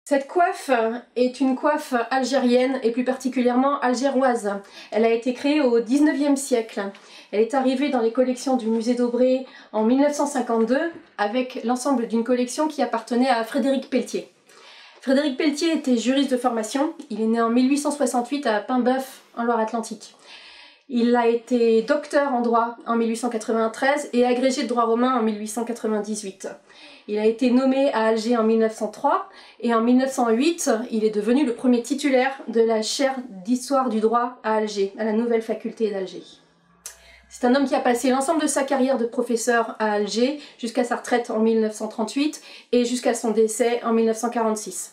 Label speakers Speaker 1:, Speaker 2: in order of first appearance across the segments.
Speaker 1: Cette coiffe est une coiffe algérienne et plus particulièrement algéroise. Elle a été créée au XIXe siècle. Elle est arrivée dans les collections du musée d'Aubray en 1952 avec l'ensemble d'une collection qui appartenait à Frédéric Pelletier. Frédéric Pelletier était juriste de formation. Il est né en 1868 à Paimboeuf en Loire-Atlantique. Il a été docteur en droit en 1893 et agrégé de droit romain en 1898. Il a été nommé à Alger en 1903 et en 1908, il est devenu le premier titulaire de la chaire d'histoire du droit à Alger, à la nouvelle faculté d'Alger. C'est un homme qui a passé l'ensemble de sa carrière de professeur à Alger jusqu'à sa retraite en 1938 et jusqu'à son décès en 1946.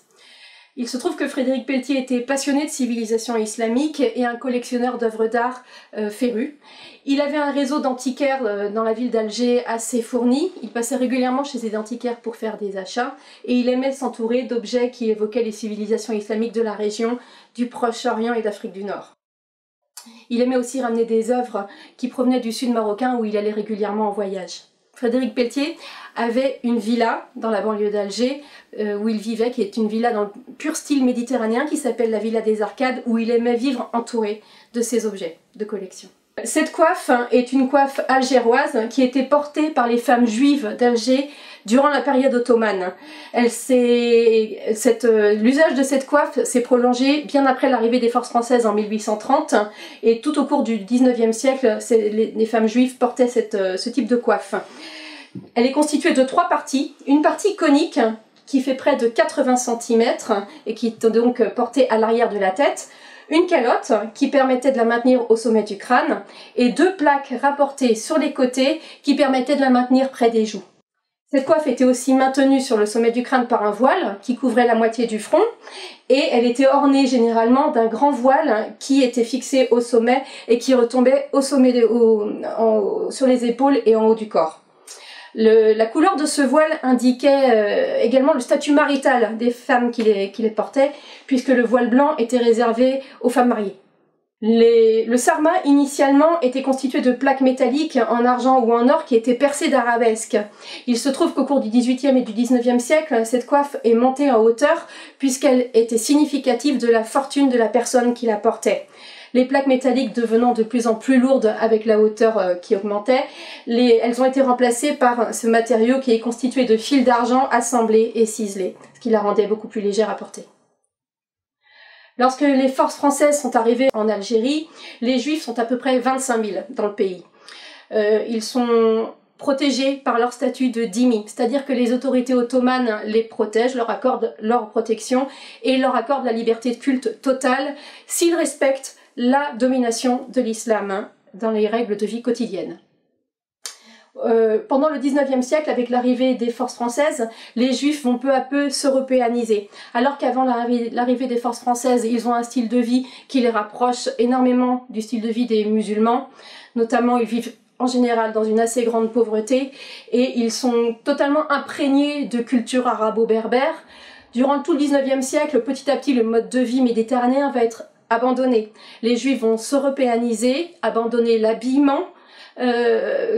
Speaker 1: Il se trouve que Frédéric Pelletier était passionné de civilisation islamique et un collectionneur d'œuvres d'art féru. Il avait un réseau d'antiquaires dans la ville d'Alger assez fourni. Il passait régulièrement chez ces antiquaires pour faire des achats et il aimait s'entourer d'objets qui évoquaient les civilisations islamiques de la région, du Proche-Orient et d'Afrique du Nord. Il aimait aussi ramener des œuvres qui provenaient du sud marocain où il allait régulièrement en voyage. Frédéric Pelletier avait une villa dans la banlieue d'Alger où il vivait, qui est une villa dans le pur style méditerranéen qui s'appelle la Villa des Arcades, où il aimait vivre entouré de ses objets de collection. Cette coiffe est une coiffe algéroise qui était portée par les femmes juives d'Alger durant la période ottomane. L'usage de cette coiffe s'est prolongé bien après l'arrivée des forces françaises en 1830 et tout au cours du 19e siècle, les femmes juives portaient ce type de coiffe. Elle est constituée de trois parties. Une partie conique qui fait près de 80 cm et qui est donc portée à l'arrière de la tête. Une calotte qui permettait de la maintenir au sommet du crâne et deux plaques rapportées sur les côtés qui permettaient de la maintenir près des joues. Cette coiffe était aussi maintenue sur le sommet du crâne par un voile qui couvrait la moitié du front et elle était ornée généralement d'un grand voile qui était fixé au sommet et qui retombait au sommet sur les épaules et en haut du corps. La couleur de ce voile indiquait également le statut marital des femmes qui les portaient, puisque le voile blanc était réservé aux femmes mariées. Le sarma, initialement, était constitué de plaques métalliques en argent ou en or qui étaient percées d'arabesques. Il se trouve qu'au cours du XVIIIe et du XIXe siècle, cette coiffe est montée en hauteur, puisqu'elle était significative de la fortune de la personne qui la portait. Les plaques métalliques devenant de plus en plus lourdes avec la hauteur qui augmentait, elles ont été remplacées par ce matériau qui est constitué de fils d'argent assemblés et ciselés, ce qui la rendait beaucoup plus légère à porter. Lorsque les forces françaises sont arrivées en Algérie, les Juifs sont à peu près 25 000 dans le pays. Ils sont protégés par leur statut de dhimmi, c'est-à-dire que les autorités ottomanes les protègent, leur accordent leur protection et leur accordent la liberté de culte totale s'ils respectent la domination de l'islam dans les règles de vie quotidienne. Pendant le XIXe siècle, avec l'arrivée des forces françaises, les Juifs vont peu à peu s'européaniser. Alors qu'avant l'arrivée des forces françaises, ils ont un style de vie qui les rapproche énormément du style de vie des musulmans. Notamment, ils vivent en général dans une assez grande pauvreté et ils sont totalement imprégnés de culture arabo-berbère. Durant tout le XIXe siècle, petit à petit, le mode de vie méditerranéen va être abandonné. Les Juifs vont s'européaniser, abandonner l'habillement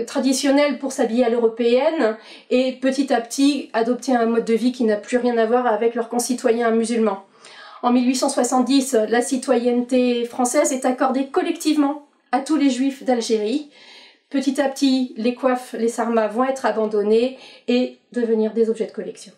Speaker 1: traditionnel pour s'habiller à l'européenne et petit à petit adopter un mode de vie qui n'a plus rien à voir avec leurs concitoyens musulmans. En 1870, la citoyenneté française est accordée collectivement à tous les Juifs d'Algérie. Petit à petit, les coiffes, les sarmas vont être abandonnés et devenir des objets de collection.